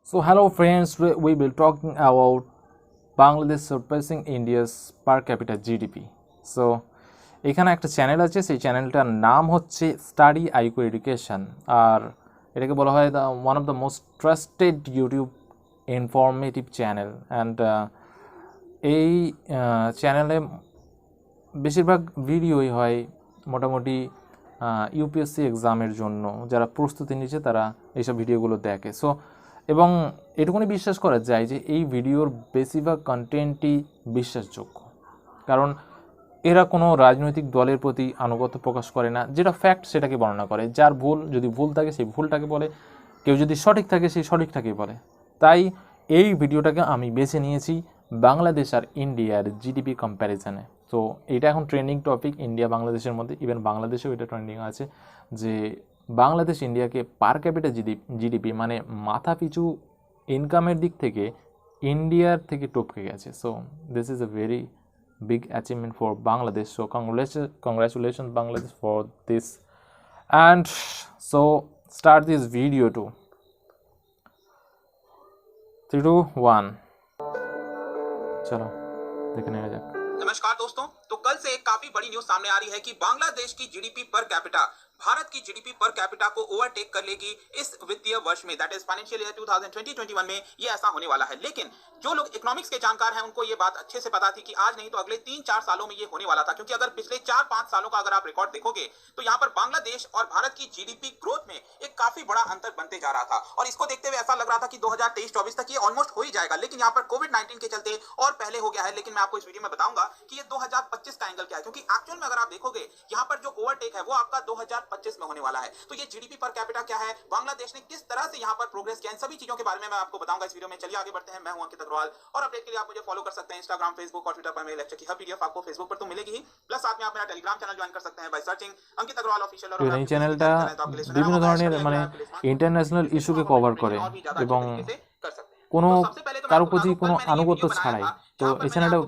So hello friends, we will talking about Bangladesh surpassing India's per capita GDP. So এখানে একটা channel আছে, সেই চ্যানেলটার নাম হচ্ছে স্টাডি আইকো এডুকেশন, আর এটাকে বলা হয় one of the most trusted YouTube informative channel. And এই চ্যানেলে বেশিরভাগ ভিডিওই হয় মোটামুটি ইউপিএসসি এক্সামের জন্য যারা প্রস্তুতি নিচ্ছে তারা এইসব ভিডিওগুলো দেখে। সো এবং এটুকুনি বিশ্বাস করা যায় যে এই ভিডিওর বেশিরভাগ কন্টেন্টই বিশ্বাসযোগ্য, কারণ এরা কোনো রাজনৈতিক দলের প্রতি আনুগত্য প্রকাশ করে না, যেটা ফ্যাক্ট সেটাকে বর্ণনা করে, যার ভুল যদি ভুল থাকে সেই ভুলটাকে বলে, কেউ যদি সঠিক থাকে সেই সঠিকটাকেই বলে। তাই এই ভিডিওটাকে আমি বেছে নিয়েছি বাংলাদেশ আর ইন্ডিয়ার জিডিপি কম্প্যারিজনে। তো এটা এখন ট্রেন্ডিং টপিক ইন্ডিয়া বাংলাদেশের মধ্যে, ইভেন বাংলাদেশেও এটা ট্রেন্ডিং আছে যে বাংলাদেশ ইন্ডিয়াকে পার ক্যাপিটা জিডিপি মানে মাথা পিছু ইনকামের দিক থেকে ইন্ডিয়ার থেকে টপকে গেছে। So this is a very big achievement for Bangladesh, so congratulations Bangladesh for this. And so start this video too. 3 2 1 चलो देखने आ जाए। नमस्कार दोस्तों, तो कल से एक काफी बड़ी न्यूज सामने आ रही है कि बांग्लादेश की जीडीपी पर कैपिटा भारत की जीडीपी पर कैपिटा को ओवरटेक कर लेगी इस वित्तीय वर्ष में, दैट इज फाइनेंशियल ईयर 2020-21 में ये ऐसा होने वाला है। लेकिन जो लोग इकोनॉमिक्स के जानकार हैं उनको ये बात अच्छे से पता थी कि आज नहीं तो अगले 3-4 सालों में ये होने वाला था, क्योंकि अगर पिछले 4-5 सालों का अगर आप रिकॉर्ड देखोगे तो यहाँ पर बांग्लादेश और भारत की जीडीपी ग्रोथ में एक काफी बड़ा अंतर बनते जा रहा था, और इसको देखते हुए ऐसा लग रहा था कि 2023-24 तक ये ऑलमोस्ट हो ही जाएगा। लेकिन यहाँ पर कोविड-19 के चलते और पहले हो गया है। लेकिन मैं आपको इस वीडियो में बताऊंगा कि ये 2025 का एंगल क्या है, क्योंकि एक्चुअल में अगर आप देखोगे यहाँ पर जो ओवरटेक है वो आपका 2025 में होने वाला है। तो ये जीडीपी पर कैपिटा क्या है, बांग्लादेश ने किस तरह से यहाँ पर प्रोग्रेस किया, इन सभी चीजों के बारे में मैं आपको बताऊंगा इस वीडियो में। चलिए आगे बढ़ते हैं। मैं हूं अंकित अग्रवाल, और अपडेट के लिए आप मुझे फॉलो कर सकते हैं इंस्टाग्राम, फेसबुक और ट्विटर पर। मेरे लेक्चर की हर पीडीएफ आपको फेसबुक पर तो मिलेगी ही, प्लस साथ में आप मेरा टेलीग्राम चैनल ज्वाइन कर सकते हैं by searching Ankit Agarwal official. और এই চ্যানেলটা বিভিন্ন ধরনের মানে ইন্টারন্যাশনাল ইস্যুকে কভার করে এবং কোনো কারো প্রতি কোনো আনুগত্য ছাড়াই। তো এই চ্যানেলটা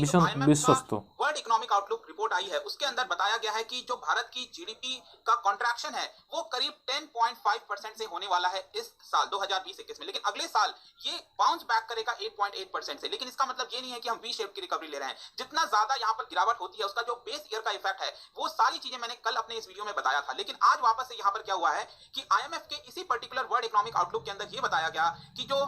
ভীষণ বিশ্বস্ত। वर्ल्ड इकोनॉमिक आउटलुक रिपोर्ट आई है, उसके अंदर बताया गया है कि जो भारत की जीडीपी का कॉन्ट्रैक्शन है वो करीब 10.5% से होने वाला है इस साल 2020-21 में। लेकिन अगले साल ये बाउंस बैक करेगा 8.8% से। लेकिन इसका मतलब ये नहीं है कि हम वी शेप की रिकवरी ले रहे हैं। जितना ज्यादा यहाँ पर गिरावट होती है उसका जो बेस ईयर का इफेक्ट है वो सारी चीजें मैंने कल अपने इस वीडियो में बताया था। लेकिन आज वापस से यहाँ पर क्या हुआ है कि आईएमएफ के इसी पर्टिकुलर वर्ल्ड इकोनॉमिक आउटलुक के अंदर ये बताया गया कि जो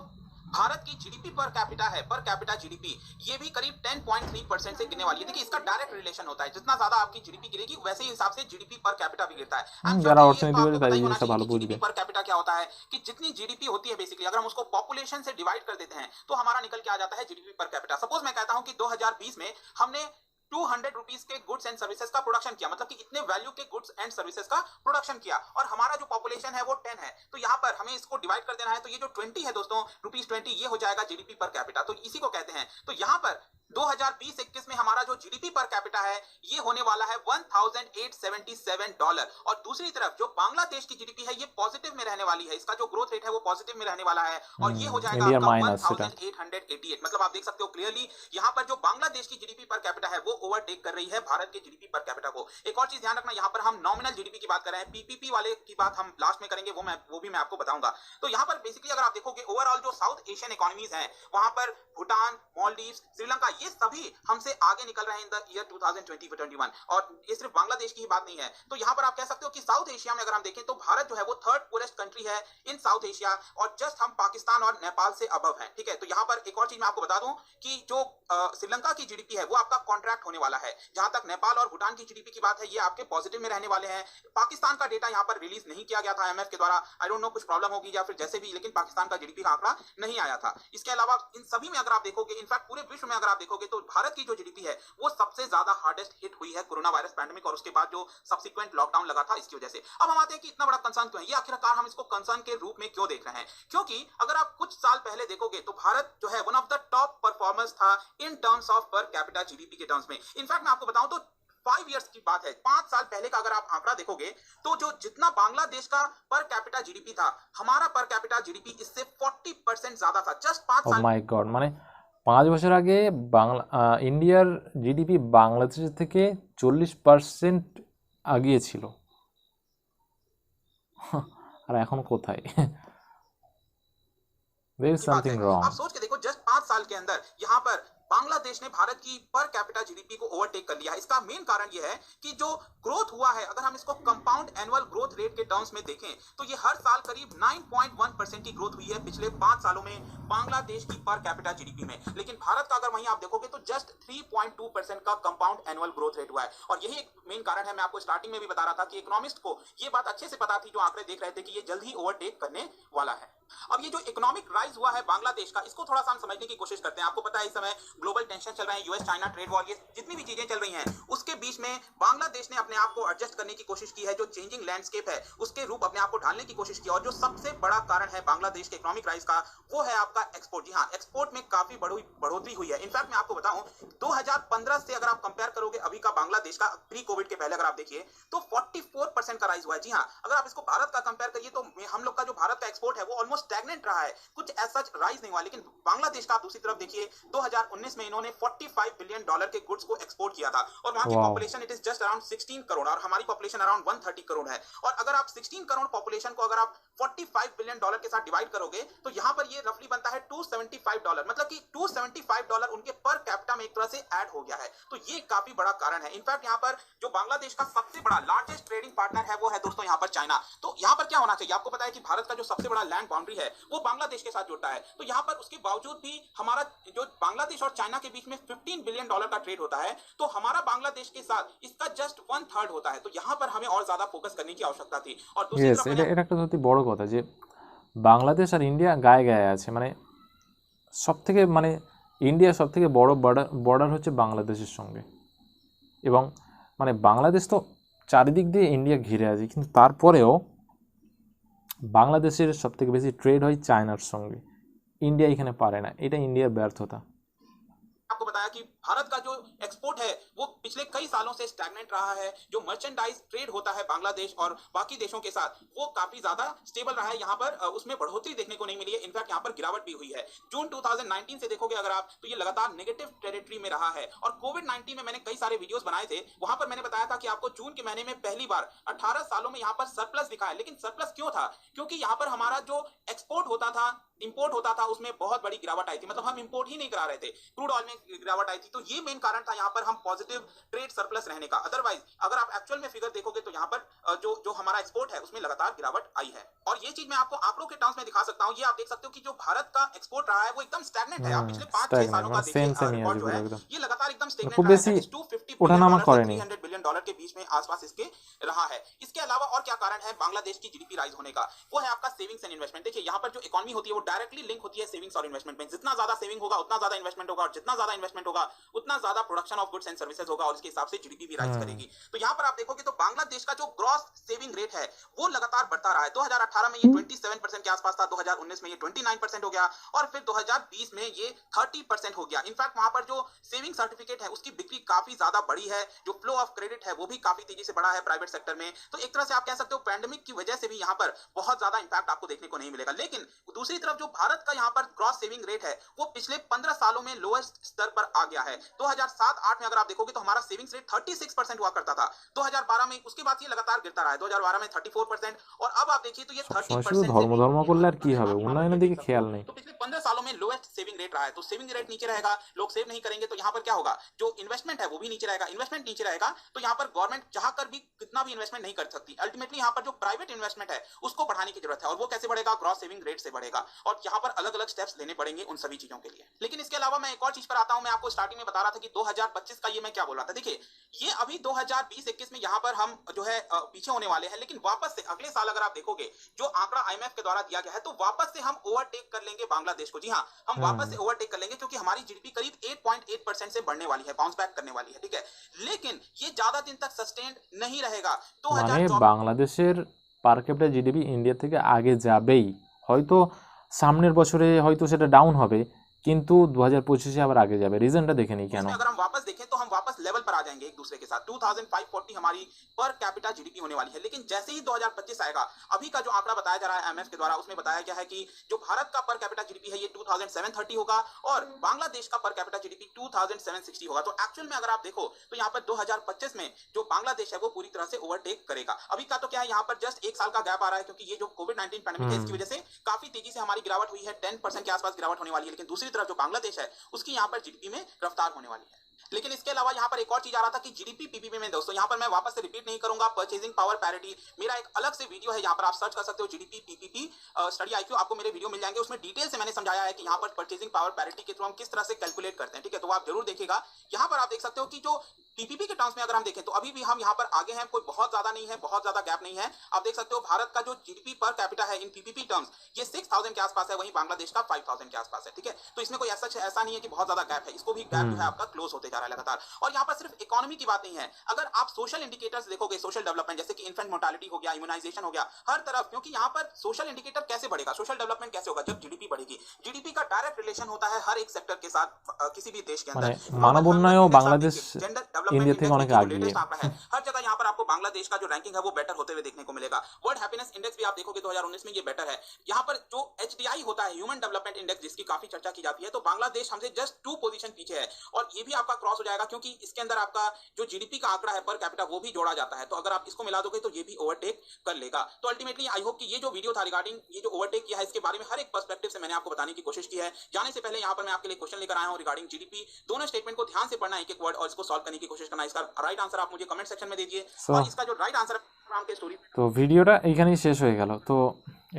भारत की जीडीपी पर कैपिटा है, पर कैपिटा जीडीपी, ये भी करीब 10.3% से गिरने वाली है। देखिए इसका डायरेक्ट रिलेशन होता है, जितना ज्यादा आपकी जीडीपी गिरेगी वैसे ही हिसाब से जीडीपी पर कैपिटा भी गिरता है। जीडीपी पर कैपिटा क्या होता है कि जितनी जीडीपी होती है बेसिकली अगर हम उसको पॉपुलेशन से डिवाइड कर देते हैं तो हमारा निकल के आ जाता है जीडीपी पर कैपिटा। सपोज मैं कहता हूं कि 2020 में हमने 200 रुपीस के गुड्स एंड सर्विसेज का प्रोडक्शन किया, मतलब कि इतने वैल्यू के गुड्स एंड सर्विसेज का प्रोडक्शन किया, और हमारा जो पॉपुलेशन है वो 10 है। तो यहाँ पर हमें इसको डिवाइड कर देना है, तो ये जो 20 है दोस्तों, ₹20 ये हो जाएगा जीडीपी पर कैपिटा। तो इसी को कहते हैं। तो यहाँ पर 2020-21 में हमारा जो जीडीपी पर कैपिटा है ये होने वाला है $1,877, और दूसरी तरफ जो बांग्लादेश की जीडीपी है ये पॉजिटिव में रहने वाली है, इसका जो ग्रोथ रेट है वो पॉजिटिव में रहने वाला है, और ये हो जाएगा 1888। मतलब आप देख सकते हो क्लियरली यहाँ पर जो बांग्लादेश की जीडीपी पर कैपिटा है वो ओवरटेक कर रही है भारत के जीडीपी पर कैपिटा को। एक और चीज ध्यान रखना, यहाँ पर हम नॉमिनल जीडीपी की बात कर रहे हैं, पीपीपी वाले की बात हम लास्ट में करेंगे, वो भी मैं आपको बताऊंगा। तो यहाँ पर बेसिकली अगर आप देखोगे ओवरऑल जो साउथ एशियन इकोनॉमीज हैं वहां पर भूटान, मालदीव्स, श्रीलंका, ये सभी हमसे आगे निकल रहे हैं इन द ईयर 2020-21, और ये सिर्फ बांग्लादेश की ही बात नहीं है। तो यहाँ पर आप कह सकते हो कि साउथ एशिया में अगर हम देखें तो भारत जो है वो थर्ड पुरेस्ट कंट्री है इन साउथ एशिया, और जस्ट हम पाकिस्तान और नेपाल से अबव हैं। ठीक है, तो यहाँ पर एक और चीज मैं आपको बता दूं कि जो श्रीलंका की जीडीपी है वो आपका कॉन्ट्रैक्ट होने वाला है। जहां तक नेपाल और भूटान की जीडीपी की बात है ये आपके पॉजिटिव में रहने वाले हैं। पाकिस्तान का डेटा यहाँ पर रिलीज नहीं किया गया था आईएमएफ के द्वारा, आई डोंट नो कुछ प्रॉब्लम होगी या फिर जैसे भी, लेकिन पाकिस्तान का जीडीपी का आंकड़ा नहीं आया था। इसके अलावा इन सभी में अगर आप देखोगे, इनफैक्ट पूरे विश्व में अगर आप देखोगे तो भारत की जो जीडीपी है वो सबसे ज्यादा हार्डेस्ट हिट हुई है कोरोना वायरस पैंडेमिक और उसके बाद जो सब्सिक्वेंट लॉकडाउन लगा था इसकी वजह से। अब हम आते हैं कि इतना बड़ा कंसर्न क्यों है, ये आखिरकार हम इसको कंसर्न के रूप में क्यों देख रहे हैं, क्योंकि अगर आप कुछ साल पहले देखोगे तो भारत जो है one of the top performers था in terms of per capita GDP के टर्म्स में। इनफैक्ट मैं आपको बताऊं तो 5 इयर्स की बात है, 5 साल पहले का अगर आप आंकड़ा देखोगे तो जो जितना बांग्लादेश का पर कैपिटा जीडीपी था, हमारा पर कैपिटा जीडीपी इससे 40% ज्यादा था। जस्ट 5 साल। माय गॉड, মানে 5 বছর আগে ইন্ডিয়ার জিডিপি বাংলাদেশের থেকে 40% আগিয়ে ছিল, আর এখন কোথায়? देयर इज की बात है। समथिंग आप रॉन्ग। सोच के देखो, जस्ट 5 साल के अंदर यहाँ पर बांग्लादेश ने भारत की पर कैपिटा जीडीपी को ओवरटेक कर लिया है। इसका मेन कारण यह है कि जो ग्रोथ हुआ है, अगर हम इसको कंपाउंड एनुअल ग्रोथ रेट के टर्म्स में देखें तो ये हर साल करीब 9.1% की ग्रोथ हुई है पिछले 5 सालों में बांग्लादेश की पर कैपिटा जीडीपी में। लेकिन भारत का अगर वहीं आप देखोगे तो जस्ट 3.2% का कंपाउंड एनुअल ग्रोथ रेट हुआ है। और यही एक मेन कारण है, मैं आपको स्टार्टिंग में भी बता रहा था कि इकोनॉमिस्ट को ये बात अच्छे से पता थी, जो आंकड़े देख रहे थे, कि ये जल्द ही ओवरटेक करने वाला है। अब ये जो इकोनॉमिक राइज हुआ है बांग्लादेश का, इसको थोड़ा सा हम समझने की कोशिश करते हैं। आपको पता है इस समय ग्लोबल टेंशन चल रहे हैं, यूएस चाइना ट्रेड वॉर, ये जितनी भी चीजें चल रही हैं, उसके बीच में बांग्लादेश ने अपने आप को एडजस्ट करने की कोशिश की है। जो चेंजिंग लैंडस्केप है उसके रूप अपने आप को ढालने की कोशिश की। और जो सबसे बड़ा कारण है बांग्लादेश के इकोनॉमिक राइज का, वो है आपका एक्सपोर्ट। जी हाँ, एक्सपोर्ट में काफी बढ़ोतरी हुई है। इनफैक्ट मैं आपको बताऊं, 2015 से अगर आप कंपेयर करोगे अभी का बांग्लादेश का, प्री कोविड के पहले अगर आप देखिए तो 44% का राइज हुआ है। जी हाँ, अगर आप इसको भारत का कंपेयर करिए तो हम लोग का जो भारत का एक्सपोर्ट है वो ऑलमोस्ट स्टैग्नेंट रहा है, कुछ ऐसा राइज नहीं हुआ। लेकिन बांग्लादेश का आप दूसरी तरफ देखिए, 2019 में इन्होंने $45 बिलियन के गुड्स को एक्सपोर्ट किया था। और वहां की wow, population it is just around 16 crore, और हमारी पॉपुलेशन अराउंड 130 करोड़ है। और अगर आप 16 करोड़ पॉपुलेशन को अगर आप $45 बिलियन के साथ डिवाइड करोगे तो यहां पर ये रफली बनता है $275, मतलब कि $275 उनके पर कैपिटा में एक तरह से ऐड हो गया है। तो ये काफी बड़ा कारण है। इनफैक्ट यहाँ पर जो बांग्लादेश का सबसे बड़ा लार्जेस्ट ट्रेडिंग पार्टनर है वो है दोस्तों यहाँ पर चाइना। तो यहाँ पर क्या होना चाहिए, आपको पता है कि भारत का जो सबसे बड़ा लैंड बाउंड्री है वो बांग्लादेश के साथ जुड़ता है। तो यहाँ पर उसके बावजूद भी हमारा जो बांग्लादेश और चाइना के बीच में $15 बिलियन का ट्रेड होता है, तो हमारा बांग्लादेश के साथ इसका जस्ट 1/3 होता है। तो यहाँ पर हमें और ज्यादा फोकस करने की आवश्यकता थी। और दूसरी ইয়েস, तरफ এটা এটা একটা সত্যি বড় কথা যে বাংলাদেশ আর ইন্ডিয়া গায়ে গায়ে আছে। মানে সবথেকে মানে ইন্ডিয়ার সবথেকে বড় বর্ডার হচ্ছে বাংলাদেশের সঙ্গে, এবং মানে বাংলাদেশ তো চারিদিক দিয়ে ইন্ডিয়া ঘিরে আছে, কিন্তু তারপরেও বাংলাদেশের সবথেকে বেশি ট্রেড হয় চায়নার সঙ্গে। ইন্ডিয়া এখানে পারে না, এটা ইন্ডিয়ার ব্যর্থতা। आपको बताया कि भारत का जो एक्सपोर्ट है वो पिछले कई सालों से स्टैग्नेंट रहा है। जो मर्चेंडाइज ट्रेड होता है बांग्लादेश और बाकी देशों के साथ, वो काफी ज्यादा स्टेबल रहा है। यहाँ पर उसमें बढ़ोतरी देखने को नहीं मिली है, इनफैक्ट यहाँ पर गिरावट भी हुई है। जून 2019 से देखोगे अगर आप, तो ये लगातार नेगेटिव टेरिटरी में रहा है। और कोविड-19 में मैंने कई सारे वीडियोस बनाए थे, वहां पर मैंने बताया था कि आपको जून के महीने में पहली बार 18 सालों में यहाँ पर सरप्लस दिखा है। लेकिन सरप्लस क्यों था? क्योंकि यहाँ पर हमारा जो एक्सपोर्ट होता था, इंपोर्ट होता था, उसमें बहुत बड़ी गिरावट आई थी। मतलब हम इंपोर्ट ही नहीं करा रहे थे, क्रूड ऑयल में गिरावट आई थी। तो ये मेन कारण था यहाँ पर हम पॉजिटिव ट्रेड सरप्लस रहने का। अदरवाइज अगर आप एक्चुअल में फिगर देखोगे तो यहाँ पर जो हमारा एक्सपोर्ट है उसमें लगातार गिरावट आई है। और ये चीज मैं आपको आंकड़ों के टर्म्स में दिखा सकता हूँ। ये आप देख सकते हो कि जो भारत का एक्सपोर्ट रहा है वो एकदम स्टैग्नेंट है। आप पिछले 5-6 सालों का देखिए रिकॉर्ड जो है, ये लगातार एकदम स्टैग्नेंट খুব रहा है। বেশি दैट इज $250 ওঠানামা बिलियन से করেনি। $300 बिलियन के बीच में आसपास इसके रहा है। इसके अलावा और क्या कारण है बांग्लादेश की जीडीपी राइज होने का? वो है आपका सेविंग्स एंड इन्वेस्टमेंट। देखिए यहाँ पर जो इकोनॉमी होती है वो डायरेक्टली लिंक होती है सेविंग्स और इन्वेस्टमेंट में। जितना ज्यादा सेविंग होगा उतना ज्यादा इन्वेस्टमेंट होगा, और जितना ज्यादा इन्वेस्टमेंट होगा उतना ज्यादा production of goods and services होगा, और इसके हिसाब से जीडीपी भी राइज करेगी। तो यहाँ पर आप देखोगे तो बांग्लादेश का जो ग्रॉस सेविंग रेट है वो लगातार बढ़ता रहा है। 2018 में ये 27% के आसपास था, 2019 में ये 29% हो गया, और फिर 2020 में ये 30% हो गया। इनफैक्ट वहां पर जो सेविंग सर्टिफिकेट है उसकी बिक्री काफी ज्यादा बढ़ी है। जो फ्लो ऑफ क्रेडिट है वो भी काफी तेजी से बढ़ा है प्राइवेट सेक्टर में। तो एक तरह से आप कह सकते हो पैंडेमिक की वजह से भी यहाँ पर बहुत ज्यादा इंपैक्ट आपको देखने को नहीं मिलेगा। लेकिन दूसरी तरफ जो भारत का यहाँ पर ग्रॉस सेविंग रेट है वो पिछले 15 सालों में लोएस्ट स्तर पर आ गया है। 2007-8 में अगर आप देखोगे तो हमारा सेविंग्स रेट 36% हुआ करता था। 2012 में, उसके बाद ये लगातार गिरता रहा है। 2012 में 34%, और अब आप देखिए तो ये সবসময় 30% শুধু से ধর্ম भी ধর্ম করলে আর ऊपर কি है। হবে, आप यहाँ पर উন্নয়নের ये দিকে देख सकते খেয়াল हो। নেই। तो पिछले 15 सालों में लोएस्ट सेविंग रेट रहा है। तो सेविंग रेट नीचे रहेगा, लोग सेव नहीं करेंगे, तो यहाँ पर क्या होगा, जो इन्वेस्टमेंट है वो भी नीचे रहेगा। इन्वेस्टमेंट नीचे रहेगा तो यहाँ पर गवर्नमेंट चाह कर भी कितना भी इन्वेस्टमेंट नहीं कर सकती। अल्टीमेटली यहाँ पर जो प्राइवेट इन्वेस्टमेंट है उसको बढ़ाने की जरूरत है, और वो कैसे बढ़ेगा, ग्रॉस सेविंग रेट से बढ़ेगा। और यहाँ पर अलग अलग स्टेप्स लेने पड़ेंगे उन सभी चीजों के लिए। लेकिन इसके अलावा मैं एक और चीज पर आता हूं। मैं आपको स्टार्टिंग में बता रहा था कि 2025 का ये मैं क्या बोल रहा था। देखिए ये अभी 2020-21 में यहाँ पर हम जो है पीछे होने वाले हैं, लेकिन वापस से अगले साल अगर आप देखोगे जो आंकड़ा आईएमएफ के द्वारा दिया गया है, तो वापस से हम ओवरटेक कर लेंगे बांग्लादेश को। जी हाँ, हम वापस से ओवरटेक कर लेंगे, क्योंकि हमारी जीडीपी करीब 8.8% से बढ़ने वाली है, बाउंस बैक करने वाली है। ठीक है, लेकिन ये ज्यादा दिन तक सस्टेन्ड नहीं रहेगा। মানে বাংলাদেশের পার ক্যাপিটা জিডিপি ইন্ডিয়া থেকে আগে যাবেই, হয়তো সামনের বছরে হয়তো সেটা ডাউন হবে, কিন্তু 2025-এ আবার আগে যাবে। রিজনটা দেখে নিই কেন। अगर हम वापस देखें तो हम वापस लेवल पर आ जाएंगे एक दूसरे के साथ। 2540 हमारी पर कैपिटा जीडीपी होने वाली है। लेकिन जैसे ही 2025 आएगा, अभी का जो आंकड़ा बताया जा रहा है आईएमएफ के द्वारा, उसमें बताया गया है कि जो भारत का पर कैपिटा जीडीपी है ये 2730 होगा और बांग्लादेश का पर कैपिटा जीडीपी 2760 होगा। तो एक्चुअल में अगर आप देखो तो यहाँ पर 2025 में जो बांग्लादेश है वो पूरी तरह से ओवरटेक करेगा। अभी का तो क्या है, यहाँ पर जस्ट एक साल का गैप आ रहा है क्योंकि ये जो कोविड-19 पैंडेमिक है इसकी वजह से काफी तेजी से हमारी गिरावट हुई है, 10% के आसपास गिरावट होने वाली है। लेकिन दूसरी तरफ जो बांग्लादेश है उसकी यहाँ पर जीडीपी में रफ्तार होने वाली है। लेकिन इसके अलावा यहाँ पर एक और चीज आ रहा था कि जीडीपी पीपीपी में दोस्तों, यहाँ पर मैं वापस से रिपीट नहीं करूंगा, परचेजिंग पावर पैरिटी मेरा एक अलग से वीडियो है, यहाँ पर आप सर्च कर सकते हो जीडीपी पीपीपी स्टडी आईक्यू, आपको मेरे वीडियो मिल जाएंगे। उसमें डिटेल से मैंने समझाया है कि यहाँ पर परचेजिंग पावर पैरिटी के थ्रू हम किस तरह से कैलकुलेट करते हैं, ठीक है। तो आप जरूर देखिएगा। यहाँ पर आप देख सकते हो कि जो पीपीपी के टर्म्स में अगर हम देखें तो अभी भी हम यहाँ पर आगे हैं, कोई बहुत ज्यादा नहीं है, बहुत ज्यादा गैप नहीं है। आप देख सकते हो भारत का जो जीडीपी पर कैपिटा है इन पीपीपी टर्म्स ये 6000 के आसपास है, वहीं बांग्लादेश का 5000 के आसपास है, ठीक है। तो इसमें कोई ऐसा नहीं है कि बहुत ज्यादा गैप है, इसको भी गैप जो है आपका क्लोज होते जा रहा है लगातार। और यहाँ पर सिर्फ इकोनॉमी की बात नहीं है, अगर आप सोशल इंडिकेटर्स देखोगे, सोशल डेवलपमेंट जैसे कि इन्फेंट मोर्टालिटी हो गया, इम्यूनाइजेशन हो गया, हर तरफ, क्योंकि यहाँ पर सोशल इंडिकेटर कैसे बढ़ेगा, सोशल डेवलपमेंट कैसे होगा, जब जीडीपी बढ़ेगी। जीडीपी का डायरेक्ट रिलेशन होता है हर एक सेक्टर के साथ किसी भी देश के अंदर। मानव उन्नयन बांग्लादेश इंडिया থেকে অনেক আগে है। हर जगह यहाँ पर आपको बांग्लादेश का जो रैंकिंग है वो बेटर होते हुए देखने को मिलेगा। वर्ल्ड हैप्पीनेस इंडेक्स भी आप देखोगे 2019 में ये बेटर है। यहाँ पर जो एचडीआई होता है, ह्यूमन डेवलपमेंट इंडेक्स, जिसकी काफी चर्चा की जाती है, तो बांग्लादेश हमसे जस्ट 2 पोजीशन पीछे है और ये भी आपका क्रॉस हो जाएगा क्योंकि इसके अंदर आपका जो जीडीपी का आंकड़ा है पर कैपिटा वो भी जोड़ा जाता है। तो अगर आप इसको मिला दोगे तो ये भी ओवरटेक कर लेगा। तो अल्टीमेटली आई होप कि ये जो वीडियो था रिगार्डिंग ये जो ओवरटेक किया है इसके बारे में हर एक पर्सपेक्टिव से मैंने आपको बताने की कोशिश की है। जाने से पहले यहाँ पर मैं आपके लिए क्वेश्चन लेकर आया हूँ रिगार्डिंग जीडीपी। दोनों स्टेटमेंट को ध्यान से पढ़ना, एक एक वर्ड, और इसको सॉल्व करने की कोशिश करना। इसका राइट आंसर आप मुझे कमेंट सेक्शन में दीजिए और इसका जो राइट आंसर आपके स्टोरी। তো ভিডিওটা এইখানেই শেষ হয়ে গেল। তো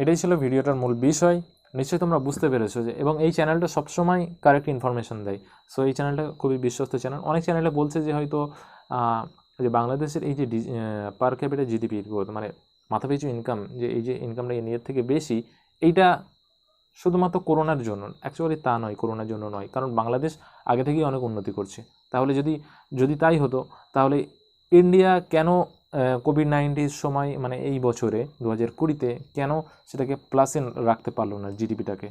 এটাই ছিল ভিডিওটার মূল বিষয়। নিশ্চয়ই তোমরা বুঝতে পেরেছো যে, এবং এই চ্যানেলটা সবসময় কারেক্ট ইনফরমেশন দেয়। সো এই চ্যানেলটা খুবই বিশ্বস্ত চ্যানেল। অনেক চ্যানেলে বলছে যে হয়তো যে বাংলাদেশের এই যে পার ক্যাপিটা জিডিপি গ্রোথ মানে মাথাপিছু ইনকাম, যে এই যে ইনকামটা ইন্ডিয়ার থেকে বেশি, এইটা শুধুমাত্র করোনার জন্য। অ্যাকচুয়ালি তা নয়, করোনার জন্য নয়, কারণ বাংলাদেশ আগে থেকেই অনেক উন্নতি করছে। তাহলে যদি তাই হতো তাহলে ইন্ডিয়া কেন কোভিড-19 সময় মানে এই বছরে 2020-তে কেন সেটাকে প্লাসে রাখতে পারলো না জিডিপিটাকে?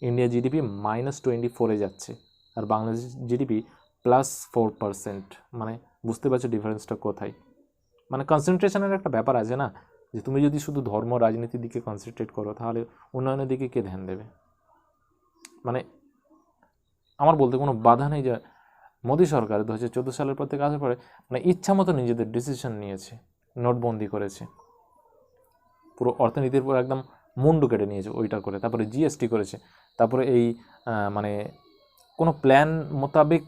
ইন্ডিয়া জিডিপি -24-এ যাচ্ছে আর বাংলাদেশ জিডিপি +4%। মানে বুঝতে পারছো ডিফারেন্সটা কোথায়? মানে কনসেন্ট্রেশনের একটা ব্যাপার আছে না, যে তুমি যদি শুধু ধর্ম রাজনীতির দিকে কনসেন্ট্রেট করো তাহলে উন্নয়নের দিকে কে ধ্যান দেবে? মানে আমার বলতে কোনো বাধা নেই যে মোদী সরকার 2014 সালের পর থেকে আসার পরে মানে ইচ্ছা মতো নিজেদের ডিসিশন নিয়েছে, নোটবন্দি করেছে, পুরো অর্থনীতির উপর একদম মুন্ডু কেটে নিয়েছে ওইটা করে, তারপরে জিএসটি করেছে, তারপরে এই মানে কোনো প্ল্যান মোতাবেক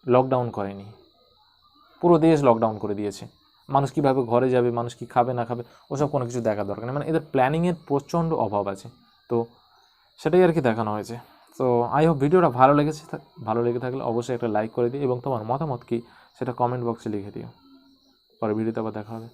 লকডাউন করেনি, পুরো দেশ লকডাউন করে দিয়েছে। মানুষ কীভাবে ঘরে যাবে, মানুষ কী খাবে না খাবে ওসব কোনো কিছু দেখার দরকার নেই। মানে এদের প্ল্যানিংয়ের প্রচণ্ড অভাব আছে। তো সেটাই আর কি দেখানো হয়েছে। তো আই হোপ ভিডিওটা ভালো লেগে থাকলে অবশ্যই একটা লাইক করে দিও এবং তোমার মতামত কি সেটা কমেন্ট বক্সে লিখে দিও। পরে ভিডিওতে আবার দেখা হবে।